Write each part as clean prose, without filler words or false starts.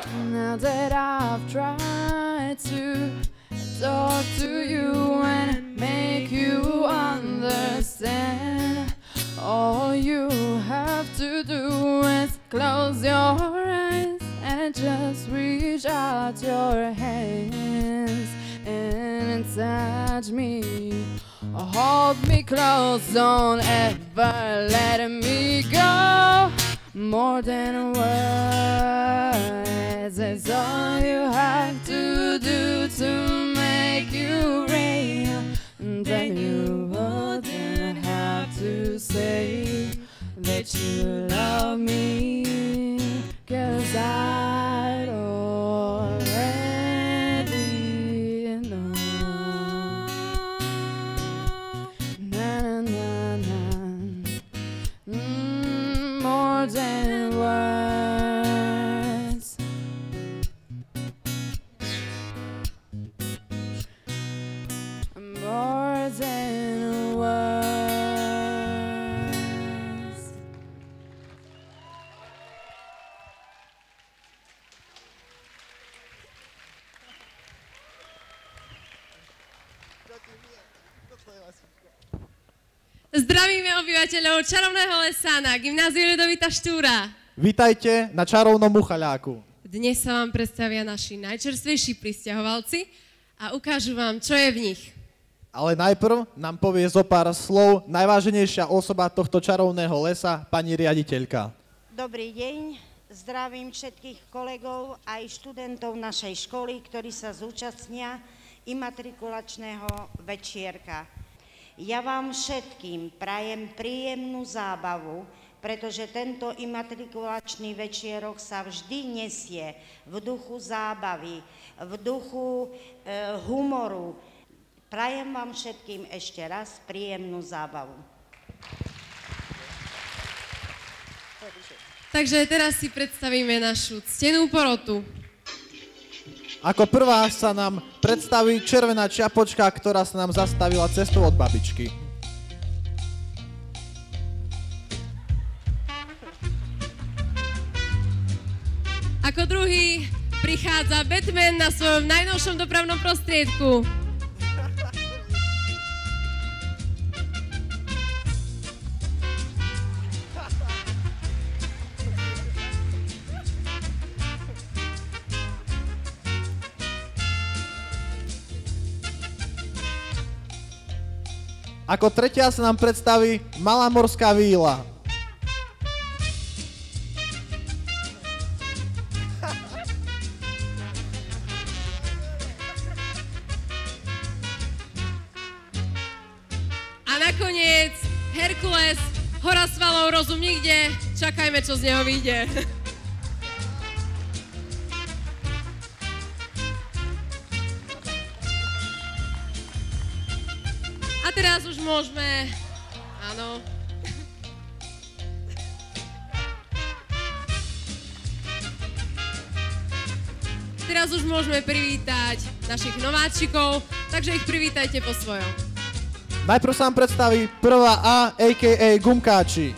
Now that I've tried to talk to you and make you understand, all you have to do is close your eyes and just reach out your hands and touch me. Hold me close, don't ever let me go. More than words, that's all you have to do to make you real. And then you wouldn't have to say that you love me, 'cause I'd already know. Na, na, na. More than words. More than words. Zdravíme obyvateľov Čarovného lesa na Gymnáziu Ľudovita Štúra. Vítajte na Čarovnom Muchaľáku. Dnes sa vám predstavia naši najčerstvejší prisťahovalci a ukážu vám, čo je v nich. Ale najprv nám povie zo pár slov najváženejšia osoba tohto čarovného lesa, pani riaditeľka. Dobrý deň, zdravím všetkých kolegov aj študentov našej školy, ktorí sa zúčastnia imatrikulačného večierka. Ja vám všetkým prajem príjemnú zábavu, pretože tento imatrikulačný večierok sa vždy nesie v duchu zábavy, v duchu humoru. Prajem vám všetkým ešte raz príjemnú zábavu. Takže teraz si predstavíme našu ctenú porotu. Ako prvá sa nám predstaví červená čiapočka, ktorá sa nám zastavila cestou od babičky. Ako druhý prichádza Batman na svojom najnovšom dopravnom prostriedku. Ako tretia sa nám predstaví malá morská víla. A nakoniec Herkules, hora svalov, rozum nikde, čakajme, čo z neho vyjde. A teraz už môžeme, áno. Teraz už môžeme privítať našich nováčikov, takže ich privítajte po svojom. Najprv sa nám predstaví prvá A, a.k.a. Gumkáči.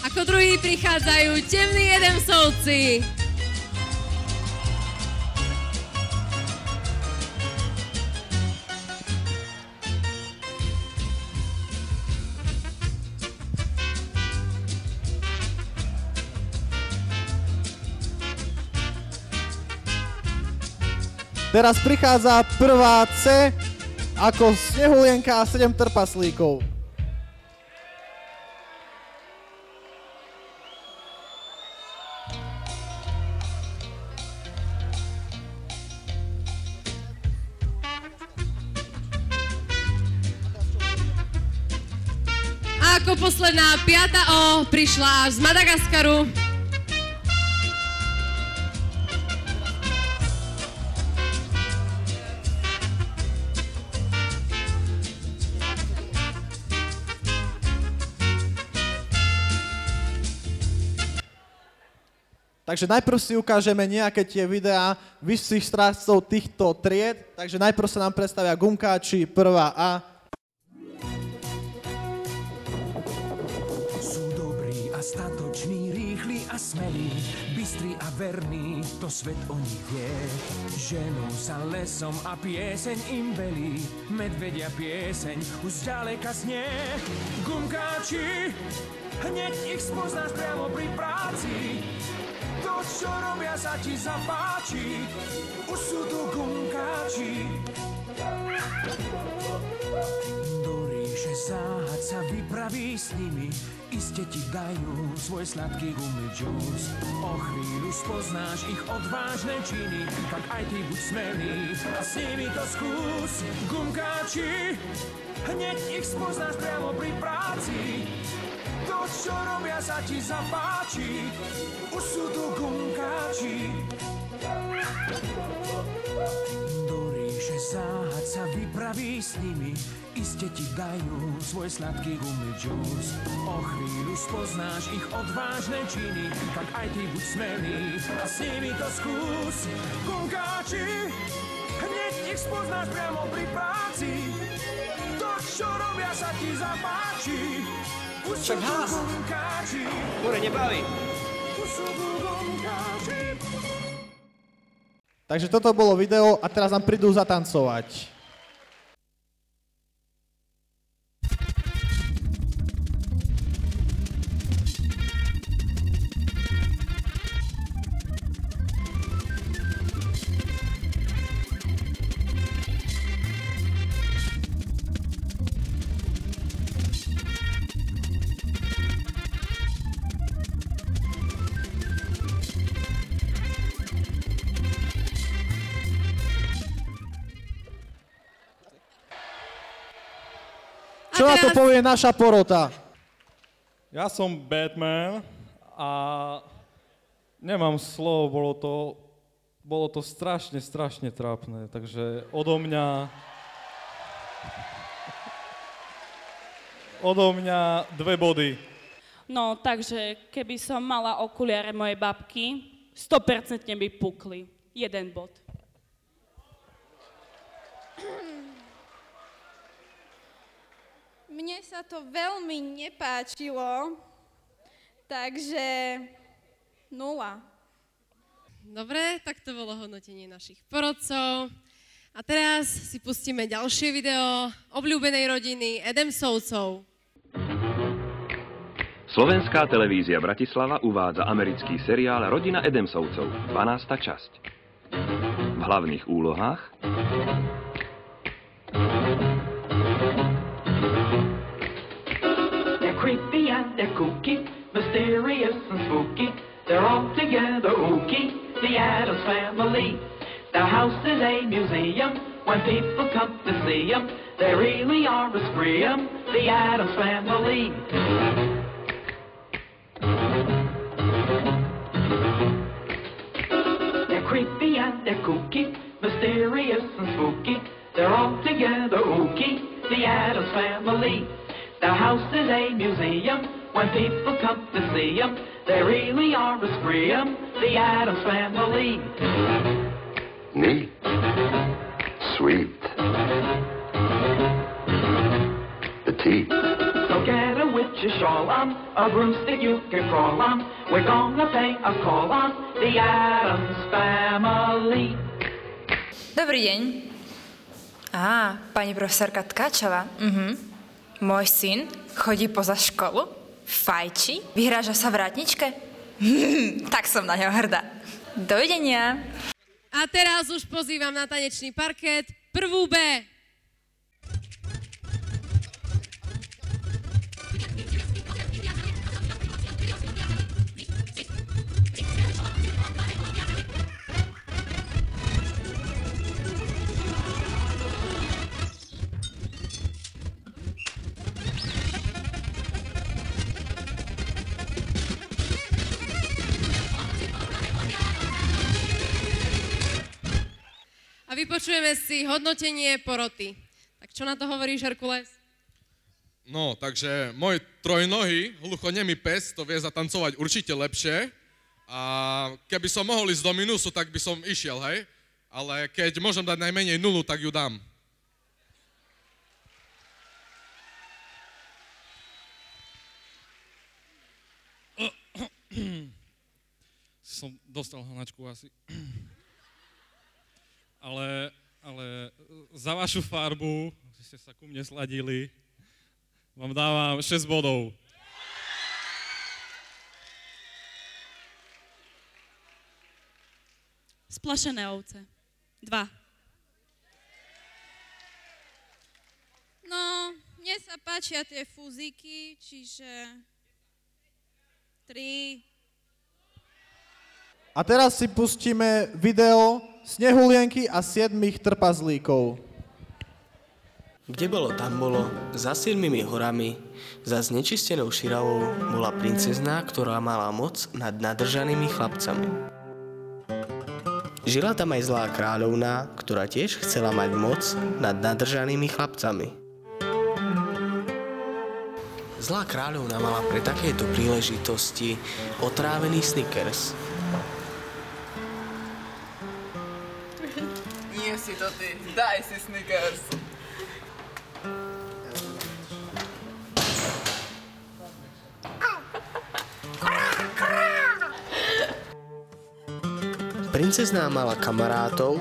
Ako druhý prichádzajú temní Edemsovci. Teraz prichádza prvá C, ako Snehulienka a 7 trpaslíkov. A ako posledná 5. O prišla až z Madagaskaru. Takže najprv si ukážeme nejaké tie videá vyšších strážcov týchto tried. Takže najprv sa nám predstavia gumkáči, prvá A. Sú dobrí a statoční, rýchli a smelí, bystrí a verní, to svet o nich vie. Ženú sa lesom a pieseň im velí, medvedia pieseň už zďaleka znie. Gumkáči, hneď ich spoznáš priamo pri práci, to, čo robia, sa ti zapáči, už sú tu gumkáči. Do ríše záhad sa vypraví s nimi, iste ti dajú svoj sladký gumy džús. O chvíľu spoznáš ich odvážne činy, tak aj ty buď smelý a s nimi to skús. Gumkáči, hneď ich spoznáš priamo pri práci, to, čo robia, sa ti zapáči, už sú tu gumkáči. Do ríše záhad sa vypraví s nimi, iste ti dajú svoj sladký gumy džús. O chvíľu spoznáš ich odvážne činy, tak aj ty buď smelý a s nimi to skús. Gumkáči, hneď ich spoznáš priamo pri práci, to, čo robia, sa ti zapáči. Však hás! More nebaví! Takže toto bolo video a teraz nám prídu zatancovať. Čo na to povie naša porota? Ja som Batman a nemám slov, bolo to strašne trápne, takže odo mňa 2 body. No, takže keby som mala okuliare mojej babky, 100% by pukli. 1 bod. Mne sa to veľmi nepáčilo, takže 0. Dobre, tak to bolo hodnotenie našich porodcov. A teraz si pustíme ďalšie video obľúbenej rodiny Adamsovcov. Slovenská televízia Bratislava uvádza americký seriál Rodina Adamsovcov, 12. časť. V hlavných úlohách creepy and they're kooky, mysterious and spooky. They're all together ooky, the Addams Family. The house is a museum, when people come to see them, they really are a scream, the Addams Family. They're creepy and they're kooky, mysterious and spooky. They're all together ooky, the Addams Family. The house is a museum, when people come to see them, they really are a scream, the Addams Family. Neat. Sweet. Petite. So get a witch's shawl on, a broomstick you can crawl on, we're gonna pay a call on the Addams Family. Dobrý deň. Pani profesorka Tkáčová. Môj syn chodí poza školu, fajčí, vyhráža sa vrátničke. Tak som na ňo hrdá. Dovidenia. A teraz už pozývam na tanečný parket prvú B. A vypočujeme si hodnotenie poroty. Tak čo na to hovoríš, Herkules? No, takže môj trojnohý, hluchonemý pes to vie zatancovať určite lepšie A keby som mohol ísť do minusu, tak by som išiel, hej? Ale keď môžem dať najmenej 0, tak ju dám. Som dostal hnačku asi. Ale za vašu farbu, že ste sa ku mne sladili, vám dávam 6 bodov. Splašené ovce. 2. No, mne sa páčia tie fúziky, čiže 3. A teraz si pustíme video Snehulienky a 7 trpazlíkov. Kde bolo, tam bolo, za 7 horami, za znečistenou Širavou bola princezná, ktorá mala moc nad nadržanými chlapcami. Žila tam aj zlá kráľovná, ktorá tiež chcela mať moc nad nadržanými chlapcami. Zlá kráľovná mala pre takéto príležitosti otrávený Snickers. Nie si to ty, daj si Snickers. Princezná mala kamarátov,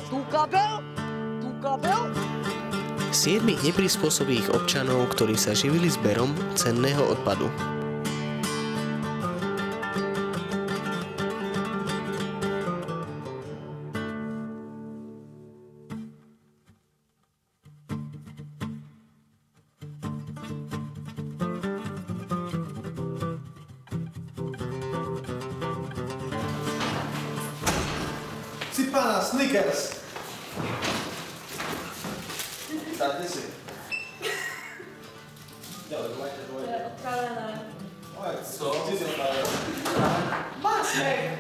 Tu kabel? 7 neprispôsobých občanov, ktorí sa živili zberom cenného odpadu. Sypaná Snickers. Sadni si. Ďalej, dvojte. Odpravené. Co? Ty si odpravené. Masek!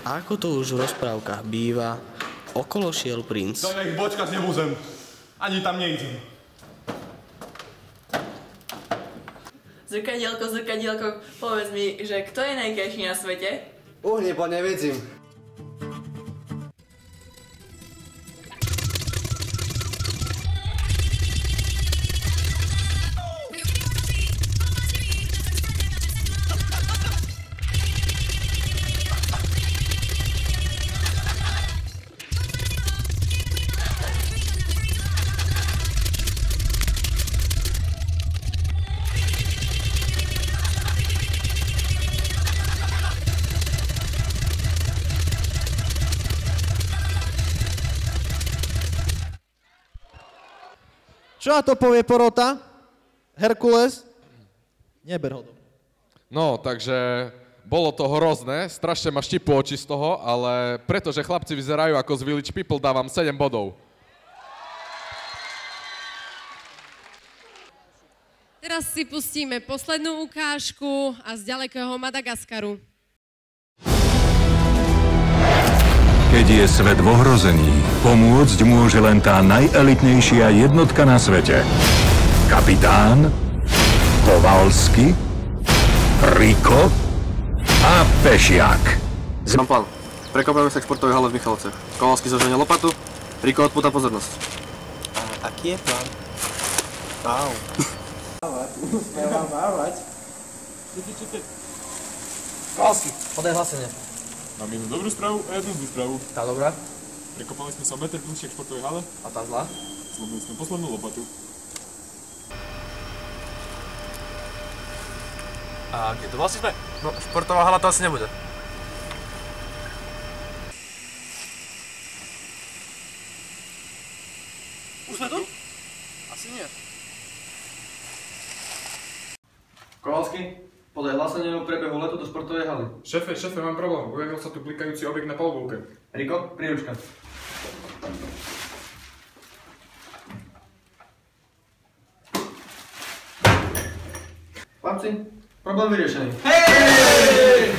A ako to už v rozprávkach býva, okolo šiel princ. To nech bočka s nebuzem. Ani tam nejdem. Zrkadielko, povedz mi, že kto je najkrajší na svete? Uhne, bo nevidím. Čo na to povie porota? Herkules? Neber ho. No, takže bolo to hrozné, strašne ma štipu oči z toho, ale pretože chlapci vyzerajú ako z Village People, dávam 7 bodov. Teraz si pustíme poslednú ukážku a z ďalekého Madagaskaru. Keď je svet v ohrození, pomôcť môže len tá najelitnejšia jednotka na svete. Kapitán, Kovalsky, Riko a Pešiak. Mám plán. Prekopujeme sa k športovej hale v Michalovce. Kovalsky zoženie lopatu, Riko odpúta pozornosť. A aký je plán? Au. Mám mávať. Kovalsky, podaj hlasenie. Mám jednu dobrú správu a jednu zlú správu. Tá dobrá? Prekopali sme sa o meter bližšie k športovej hale. A tá zlá? Zlobili sme poslednú lopatu. A kde to vlastne sme? No, športová hala to asi nebude. Už sme tu? Asi nie. Kovalsky, podaj hlásenie o priebehu letu do športovej haly. Šéfe, mám problém. Objavil sa tu klikajúci objekt na palubovke. Riko, príručka. Chlapci, problém vyriešený. Hej!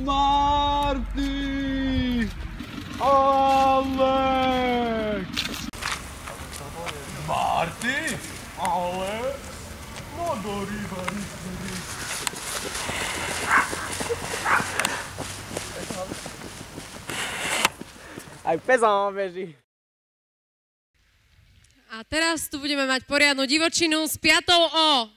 Marty! Alex! Marty? Ale... Modory, bari. Aj pezón beží. A teraz tu budeme mať poriadnu divočinu s 5. O.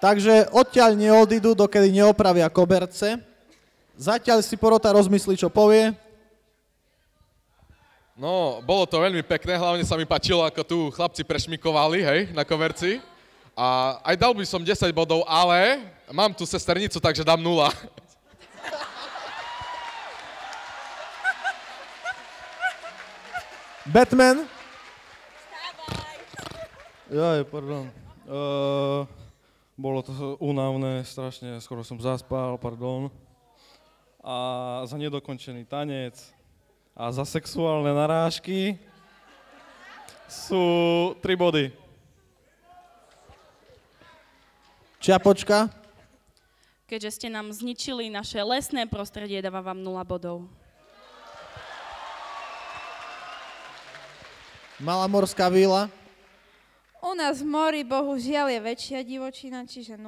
Takže odtiaľ neodídu, dokedy neopravia koberce. Zatiaľ si porota rozmyslí, čo povie. No, bolo to veľmi pekné, hlavne sa mi páčilo, ako tu chlapci prešmikovali, hej, na koverci. A aj dal by som 10 bodov, ale mám tu sesternicu, takže dám 0. Batman? Jaj, pardon. Bolo to únavné, strašne, skoro som zaspal, pardon. A za nedokončený tanec a za sexuálne narážky sú 3 body. Čiapočka? Keďže ste nám zničili naše lesné prostredie, dávam vám 0 bodov. Malá morská víla? U nás v mori bohužiaľ je väčšia divočina, čiže 0.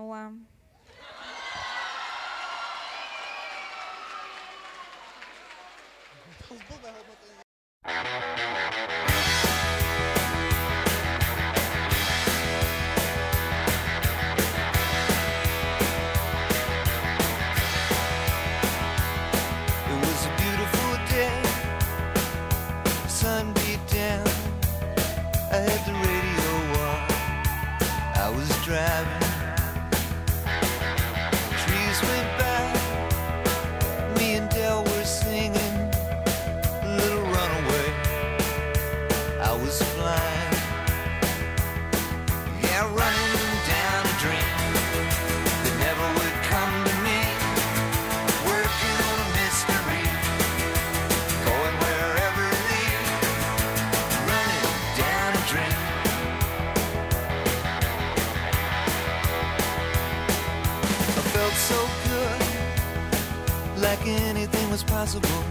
Possible,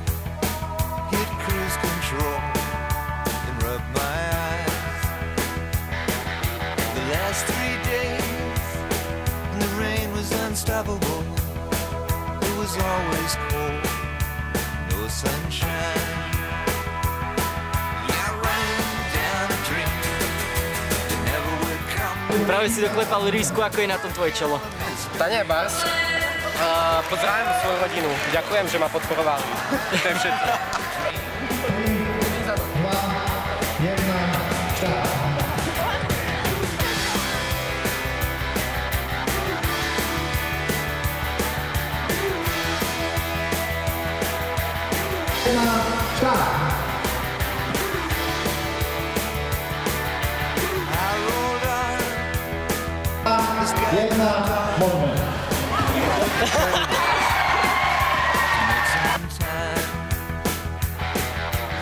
hit cruise control and rub my eyes. The last 3 days, and the rain was unstoppable. It was always cold, no sunshine. Yeah, running down a dream that never would come. Práve si doklepal lísku, ako je na tom tvoje čelo. Tania Bars. Pozdravím svoju rodinu. Ďakujem, že ma podporovali. To je všetko.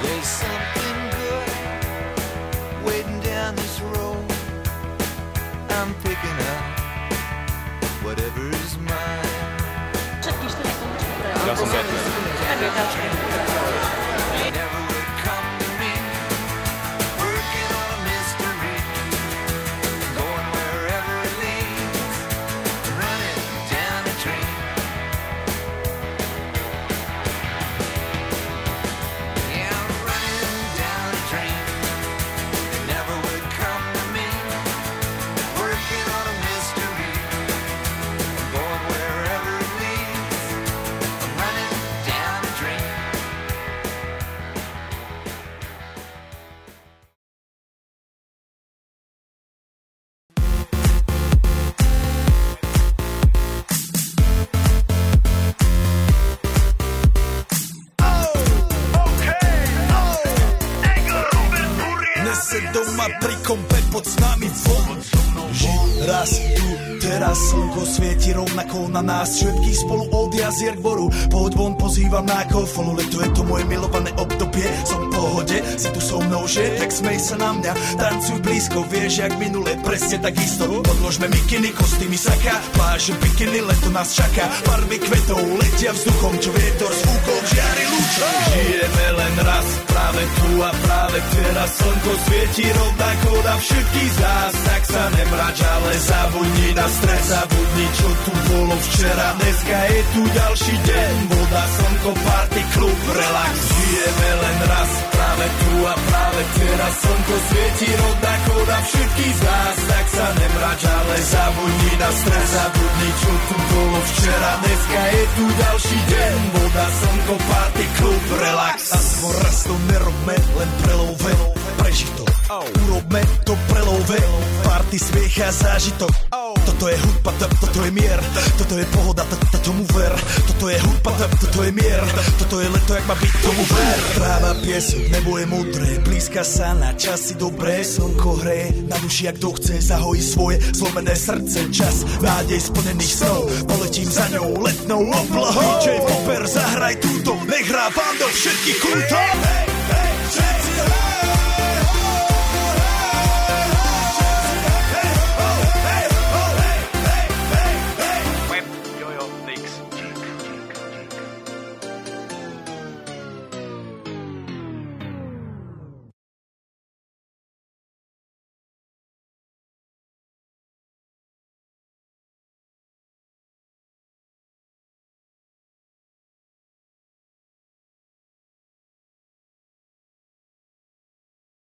There's something good waiting down this road. I'm picking up whatever's mine. Ja som Batman. Never would come to me, working on a mystery, going wherever it leads, running down a dream. Yeah, I'm running down a dream. Never would come to me, working on a mystery, going wherever it leads, running down a dream. Dnes se doma pri kompe pod s nami von. raz, tu, teraz slnko svieti rovnako na nás všetkých spolu od jazier k boru. Poď von, pozývam na kofolu, leto je to moje milované obdobie. Som v pohode, si tu so mnou, že? Tak smej sa na mňa, tancuj blízko, vieš jak minule, presne takisto. Podložme mikiny, kostýmy saka, pláže bikiny, leto nás čaká. Farby kvetov letia vzduchom, čo vietor s fúkom žiari lúčom. Žijeme len raz, práve tu a práve teraz slnko svieti rovnako na všetkých z nás. Tak sa nemrač, ale zabudni na stres, zabudni čo tu bolo včera. Dneska je tu ďalší deň, voda, slnko, party, klub, relax. Žijeme len raz, práve tu a práve teraz slnko svieti rovnako na všetkých z nás. Tak sa nemrač, ale zabudni na stres, zabudni čo tu bolo včera. Dneska je tu ďalší deň, voda, slnko, party, klub, relax. Aspoň raz to nerobme, len prelove, preži to. Urobme to prelove, party, smiech a zážitok. Toto je hudba, toto je mier, toto je pohoda, tomu ver. Toto je hudba, toto je mier, toto je leto, jak má byť, tomu ver. Tráva, piesok, nebo je modré, blízka sa na časy dobré. Slnko hreje na duši, jak kto chce, zahojí svoje zlomené srdce. Čas nádej splnených snov, poletím za ňou letnou oblohou. DJ Popper, zahraj túto, nech hrá vám do všetkých kútov.